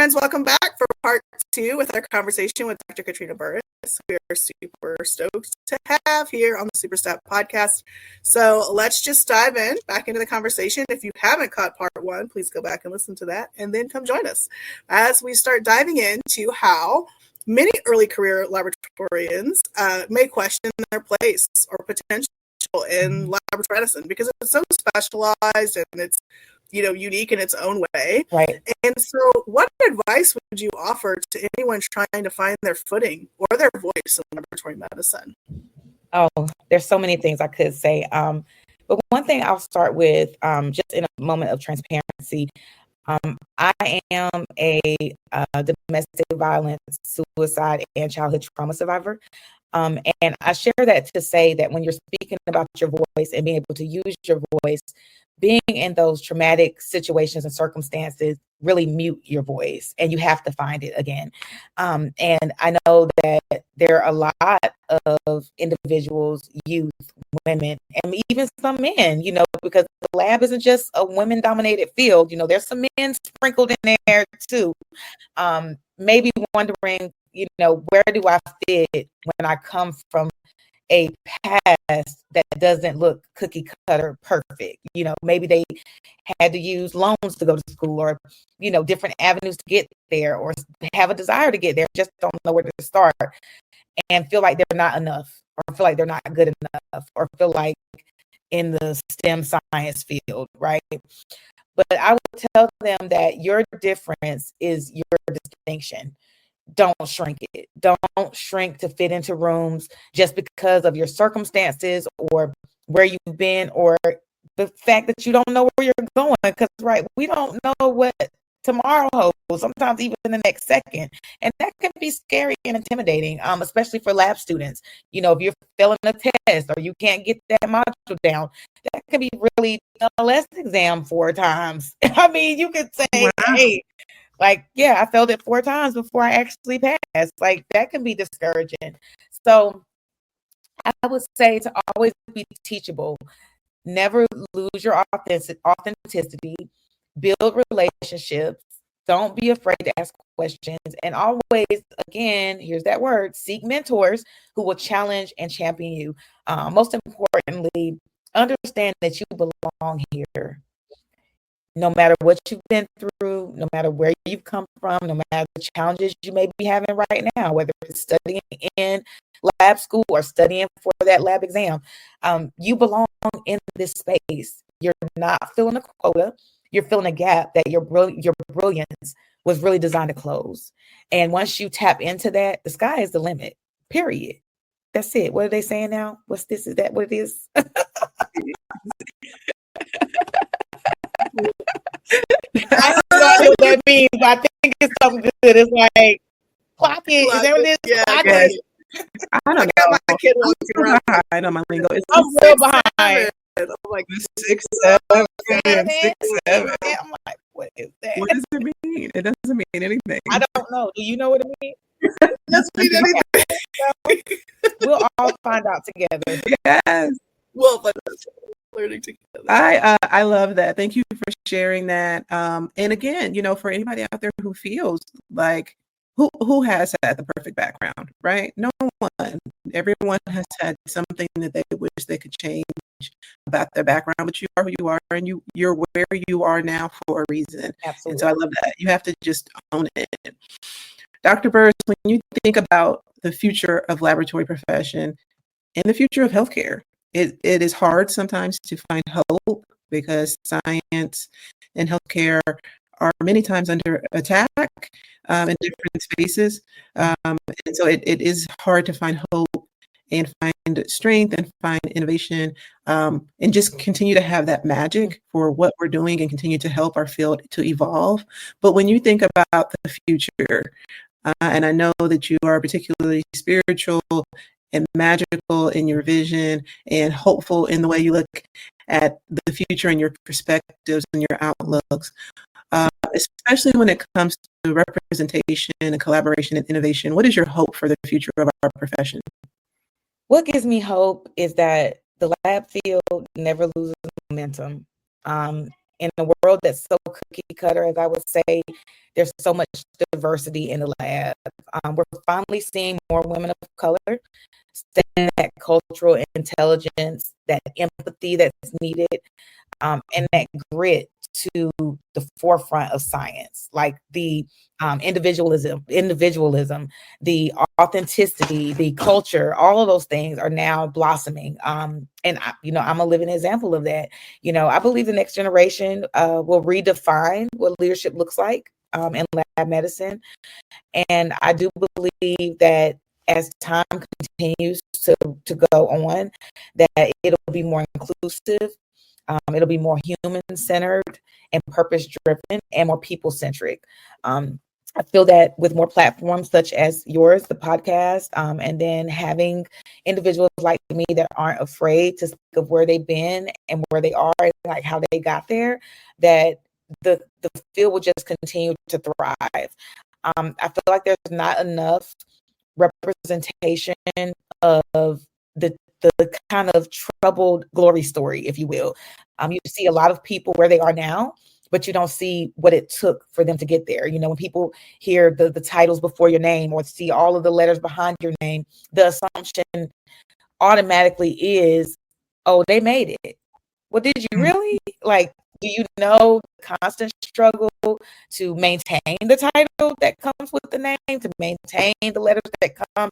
friends, welcome back for part 2 with our conversation with Dr. Katrina Burrus. We are super stoked to have here on the SUPERSTAT Podcast. So let's just dive back into the conversation. If you haven't caught part 1, please go back and listen to that and then come join us as we start diving into how many early career laboratorians may question their place or potential in laboratory medicine because it's so specialized and it's unique in its own way. Right. And so what advice would you offer to anyone trying to find their footing or their voice in laboratory medicine? Oh, there's so many things I could say. But one thing I'll start with, just in a moment of transparency, I am a domestic violence, suicide, and childhood trauma survivor. And I share that to say that when you're speaking about your voice and being able to use your voice, being in those traumatic situations and circumstances really mute your voice, and you have to find it again. And I know that there are a lot of individuals, youth, women, and even some men, because the lab isn't just a women-dominated field. There's some men sprinkled in there too. Maybe wondering, where do I fit when I come from a past that doesn't look cookie cutter perfect? Maybe they had to use loans to go to school, or different avenues to get there, or have a desire to get there, just don't know where to start, and feel like they're not enough, or feel like they're not good enough, or feel like in the STEM science field, right? But I would tell them that your difference is your distinction. Don't shrink it. Don't shrink to fit into rooms just because of your circumstances or where you've been, or the fact that you don't know where you're going. Because, right, we don't know what tomorrow holds, sometimes even in the next second. And that can be scary and intimidating, especially for lab students. If you're failing a test or you can't get that module down, that can be really a less exam 4 times. I mean, you could say, wow, hey, I failed it 4 times before I actually passed. That can be discouraging. So I would say to always be teachable, never lose your authenticity, build relationships, don't be afraid to ask questions, and always, again, here's that word, seek mentors who will challenge and champion you. Most importantly, understand that you belong here. No matter what you've been through, no matter where you've come from, no matter the challenges you may be having right now, whether it's studying in lab school or studying for that lab exam, you belong in this space. You're not filling a quota. You're filling a gap that your brilliance was really designed to close. And once you tap into that, the sky is the limit, period. That's it. What are they saying now? What's this? Is that what it is? I don't know what that means, but I think it's something good. It's like, clock it. Is that what it is? Yeah, clock it. I don't know. My kid walking around. I know my lingo. I'm real behind. I'm like 6, 7, 6, 7. I'm like, what is that? What does it mean? It doesn't mean anything. I don't know. Do you know what it means? doesn't mean anything. We'll all find out together. Yes. Well, but learning together. I love that. Thank you for sharing that. And again, for anybody out there who feels like who has had the perfect background, right? No one. Everyone has had something that they wish they could change about their background, but you are who you are, and you're where you are now for a reason. Absolutely. And so I love that. You have to just own it. Dr. Burrus, when you think about the future of laboratory profession and the future of healthcare, it is hard sometimes to find hope because science and healthcare are many times under attack in different spaces. And so it is hard to find hope and find strength and find innovation and just continue to have that magic for what we're doing and continue to help our field to evolve. But when you think about the future, and I know that you are particularly spiritual and magical in your vision and hopeful in the way you look at the future and your perspectives and your outlooks, especially when it comes to representation and collaboration and innovation. What is your hope for the future of our profession? What gives me hope is that the lab field never loses momentum. in a world that's so cookie cutter, as I would say, there's so much diversity in the lab. We're finally seeing more women of color stand that cultural intelligence, that empathy that's needed, and that grit to the forefront of science, like the individualism, the authenticity, the culture. All of those things are now blossoming. And I'm a living example of that. I believe the next generation will redefine what leadership looks like in lab medicine. And I do believe that as time continues to go on, that it'll be more inclusive. It'll be more human-centered and purpose-driven and more people-centric. I feel that with more platforms such as yours, the podcast, and then having individuals like me that aren't afraid to speak of where they've been and where they are, and like how they got there, that the field will just continue to thrive. I feel like there's not enough representation of the kind of troubled glory story, if you will. You see a lot of people where they are now, but you don't see what it took for them to get there. When people hear the titles before your name or see all of the letters behind your name, the assumption automatically is, oh, they made it. Well, did you really? Like, do you know the constant struggle to maintain the title that comes with the name, to maintain the letters that come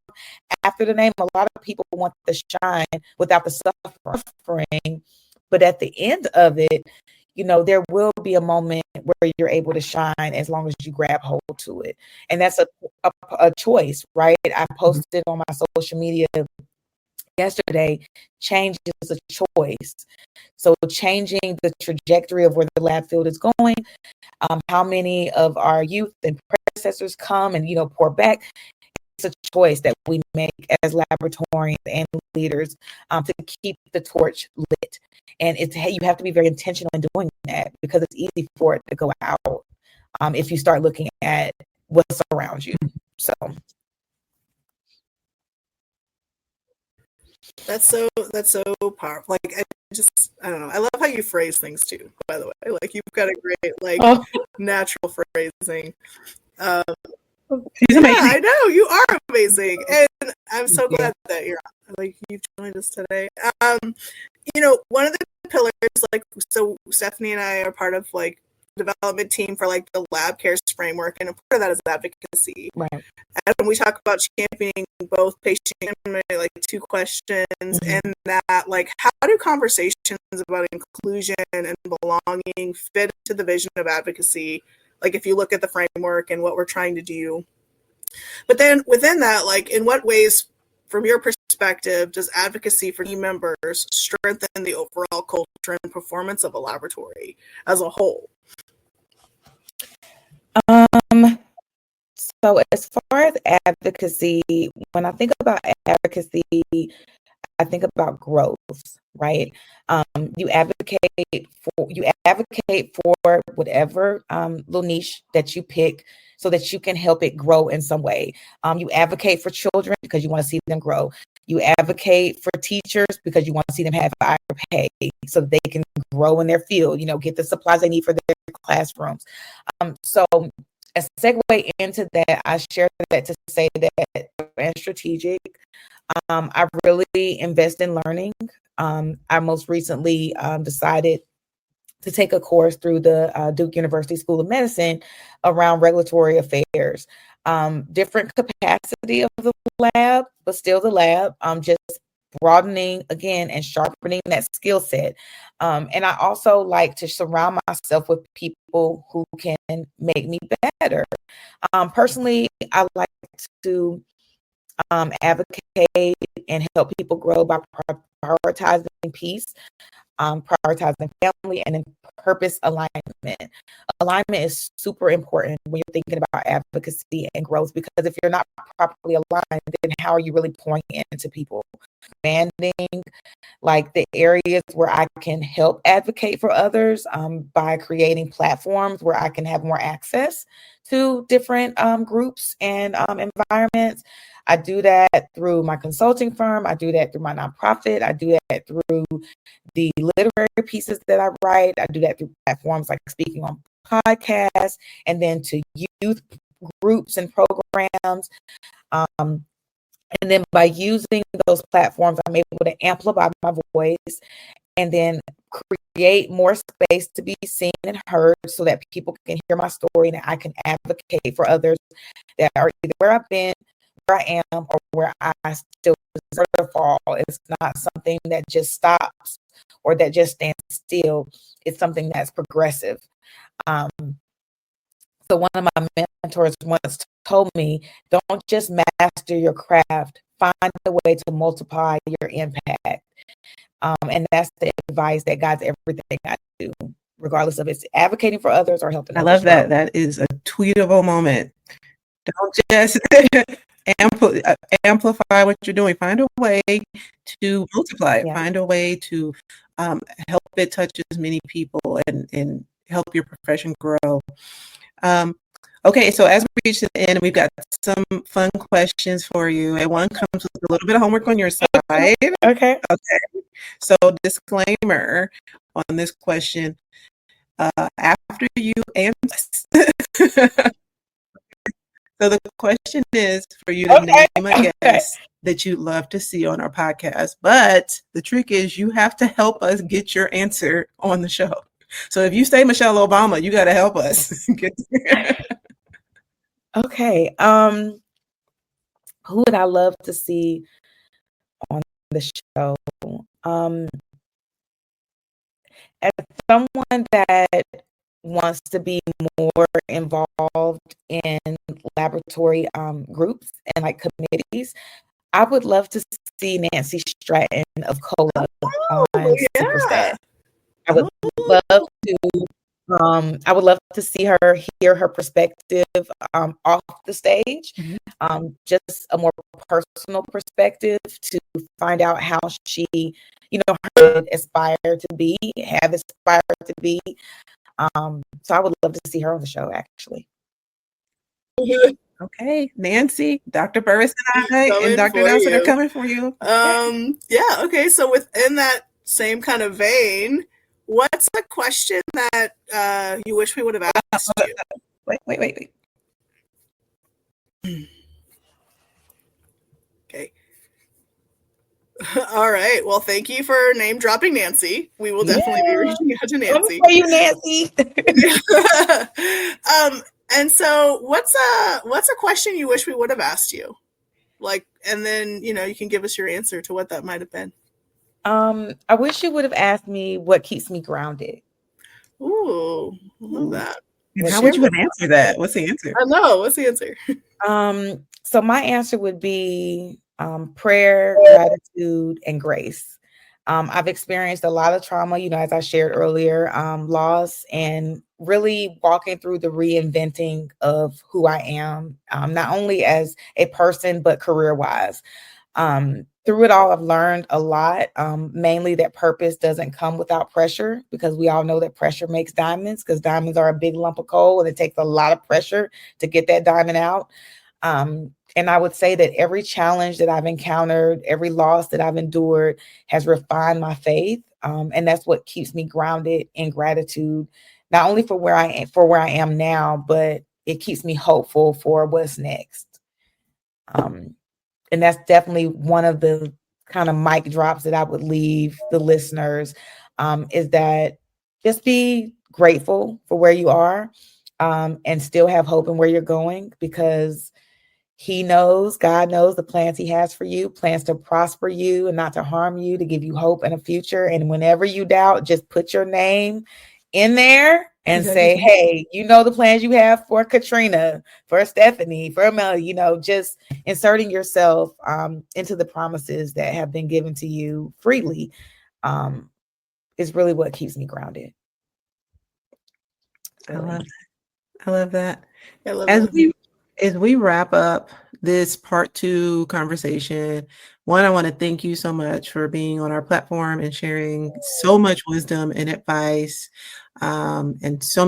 after the name? A lot of people want the shine without the suffering. But at the end of it, there will be a moment where you're able to shine as long as you grab hold to it. And that's a choice, right? I posted on my social media yesterday, change is a choice. So changing the trajectory of where the lab field is going, how many of our youth and predecessors come and, pour back, it's a choice that we make as laboratorians and leaders to keep the torch lit. And you have to be very intentional in doing that, because it's easy for it to go out if you start looking at what's around you. So. That's so powerful. Like, I don't know. I love how you phrase things too, by the way. Like, you've got a great, natural phrasing. She's amazing. Yeah, I know. You are amazing. And I'm so glad that you've joined us today. One of the pillars, so Stephanie and I are part of development team for the lab cares framework, and a part of that is advocacy. Right. And we talk about championing both patient and 2 questions, and that how do conversations about inclusion and belonging fit into the vision of advocacy? If you look at the framework and what we're trying to do. But then within that, in what ways, from your perspective, does advocacy for team members strengthen the overall culture and performance of a laboratory as a whole? So as far as advocacy, when I think about advocacy, I think about growth, right? You advocate for whatever little niche that you pick so that you can help it grow in some way. You advocate for children because you want to see them grow. You advocate for teachers because you want to see them have higher pay so that they can grow in their field, get the supplies they need for their classrooms. So a segue into that, I share that to say that and strategic. I really invest in learning. I most recently decided to take a course through the Duke University School of Medicine around regulatory affairs. Different capacity of the lab, but still the lab, just broadening again and sharpening that skill set. And I also like to surround myself with people who can make me better. Personally, I like to advocate and help people grow by prioritizing peace, prioritizing family, and then purpose alignment. Alignment is super important when you're thinking about advocacy and growth, because if you're not properly aligned, then how are you really pouring into people? expanding like the areas where I can help advocate for others by creating platforms where I can have more access to different groups and environments. I do that through my consulting firm. I do that through my nonprofit. I do that through the literary pieces that I write. I do that through platforms like speaking on podcasts, and then to youth groups and programs. And then by using those platforms, I'm able to amplify my voice and then create more space to be seen and heard so that people can hear my story and I can advocate for others that are either where I've been, where I am, or where I still deserve to fall. It's not something that just stops or that just stands still. It's something that's progressive. So one of my mentors once told me, don't just master your craft, find a way to multiply your impact. And that's the advice that guides everything I do, regardless of it's advocating for others or helping others. I love that. That is a tweetable moment. Don't just amplify what you're doing. Find a way to multiply it. Yeah. Find a way to help it touch as many people and help your profession grow. Okay, so as we reach the end, we've got some fun questions for you. And one comes with a little bit of homework on your side. Okay. So disclaimer on this question. After you answer. So the question is for you to name a guest that you'd love to see on our podcast. But the trick is you have to help us get your answer on the show. So if you say Michelle Obama, you got to help us. Okay. Who would I love to see on the show? As someone that wants to be more involved in laboratory groups and like committees, I would love to see Nancy Stratton of COLA on SUPERSTAT. I would love to see her, hear her perspective off the stage, just a more personal perspective to find out how she, aspired to be. So I would love to see her on the show, actually. Okay, Nancy, Dr. Burrus and I and Dr. Nelson are coming for you. Yeah, okay, so within that same kind of vein, what's a question that you wish we would have asked you? Wait. Okay. All right. Well, thank you for name dropping Nancy. We will definitely be reaching out to Nancy. For you, Nancy. And so what's a question you wish we would have asked you? Like, and then, you can give us your answer to what that might have been. I wish you would have asked me what keeps me grounded. Ooh, I love that. How would you have answered that? What's the answer? I know. What's the answer? So my answer would be prayer, gratitude, and grace. I've experienced a lot of trauma, as I shared earlier, loss, and really walking through the reinventing of who I am, not only as a person, but career-wise. Through it all, I've learned a lot, mainly that purpose doesn't come without pressure, because we all know that pressure makes diamonds, because diamonds are a big lump of coal and it takes a lot of pressure to get that diamond out. And I would say that every challenge that I've encountered, every loss that I've endured has refined my faith. And that's what keeps me grounded in gratitude, not only for where I am now, but it keeps me hopeful for what's next. And that's definitely one of the kind of mic drops that I would leave the listeners, is that just be grateful for where you are, and still have hope in where you're going, because God knows the plans he has for you, plans to prosper you and not to harm you, to give you hope and a future. And whenever you doubt, just put your name in there and say, hey, the plans you have for Katrina, for Stephanie, for Amelia, just inserting yourself into the promises that have been given to you freely is really what keeps me grounded. I love that. I love that. As we wrap up this part 2 conversation, one, I want to thank you so much for being on our platform and sharing so much wisdom and advice, and so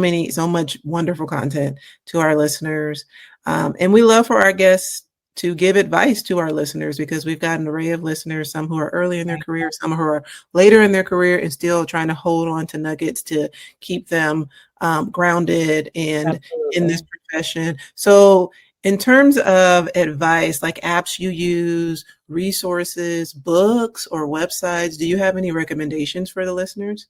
much wonderful content to our listeners. And we love for our guests to give advice to our listeners, because we've got an array of listeners, some who are early in their career, some who are later in their career and still trying to hold on to nuggets to keep them grounded and in this profession. So in terms of advice, like apps you use, resources, books, or websites, do you have any recommendations for the listeners?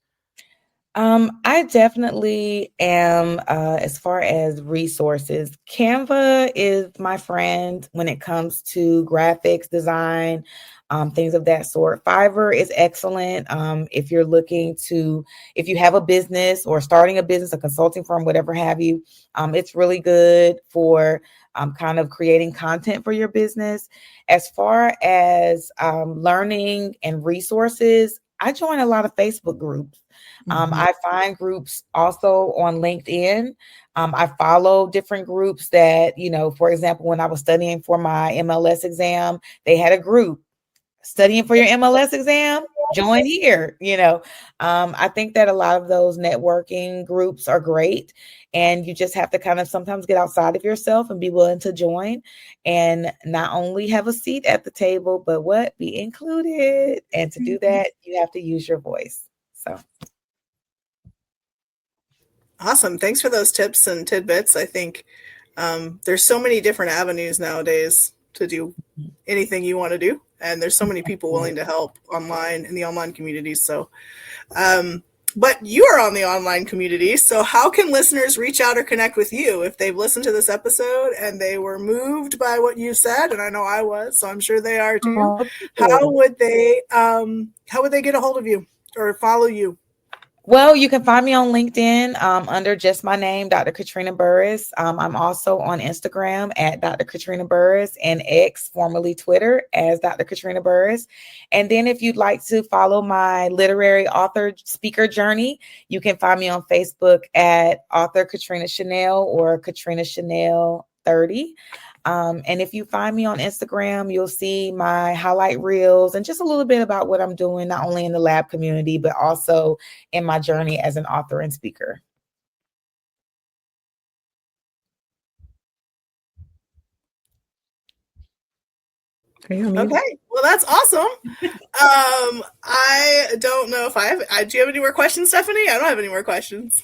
I definitely am, as far as resources, Canva is my friend when it comes to graphics design, things of that sort. Fiverr is excellent. If you have a business or starting a business, a consulting firm, whatever have you, it's really good for kind of creating content for your business. As far as learning and resources, I join a lot of Facebook groups. I find groups also on LinkedIn. I follow different groups that, for example, when I was studying for my MLS exam, they had a group studying for your MLS exam, join here. I think that a lot of those networking groups are great, and you just have to kind of sometimes get outside of yourself and be willing to join and not only have a seat at the table, but be included. And to do that, you have to use your voice. So. Awesome. Thanks for those tips and tidbits. I think there's so many different avenues nowadays to do anything you want to do. And there's so many people willing to help online in the online community. So, but you are on the online community. So how can listeners reach out or connect with you if they've listened to this episode and they were moved by what you said? And I know I was, so I'm sure they are too. How would they get a hold of you or follow you? Well, you can find me on LinkedIn under just my name, Dr. Katrina Burrus. I'm also on Instagram at Dr. Katrina Burrus and X, formerly Twitter, as Dr. Katrina Burrus. And then if you'd like to follow my literary author speaker journey, you can find me on Facebook at author Katrina Chanel or Katrina Chanel 30. And if you find me on Instagram, you'll see my highlight reels and just a little bit about what I'm doing, not only in the lab community, but also in my journey as an author and speaker. Okay, well, that's awesome. I don't know if do you have any more questions, Stephanie? I don't have any more questions.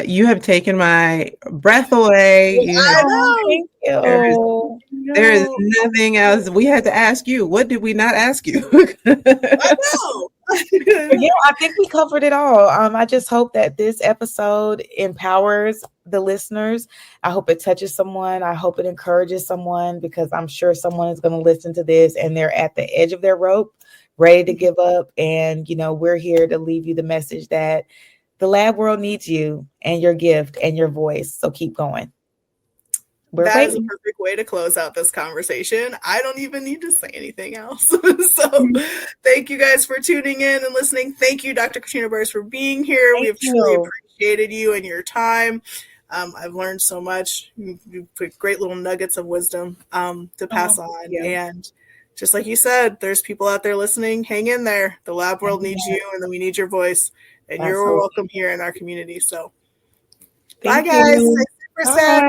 You have taken my breath away. I know. Thank you. There is nothing else. We had to ask you. What did we not ask you? I know. I think we covered it all. I just hope that this episode empowers the listeners. I hope it touches someone. I hope it encourages someone, because I'm sure someone is going to listen to this and they're at the edge of their rope, ready to give up. And, we're here to leave you the message that the lab world needs you and your gift and your voice. So keep going. That is a perfect way to close out this conversation. I don't even need to say anything else. So thank you guys for tuning in and listening. Thank you, Dr. Katrina Burrus, for being here. We have truly appreciated you and your time. I've learned so much. You put great little nuggets of wisdom to pass on. Yeah. And just like you said, there's people out there listening. Hang in there. The lab world needs you, and then we need your voice. And you're welcome here in our community. So bye, guys. Bye. Stay super sad.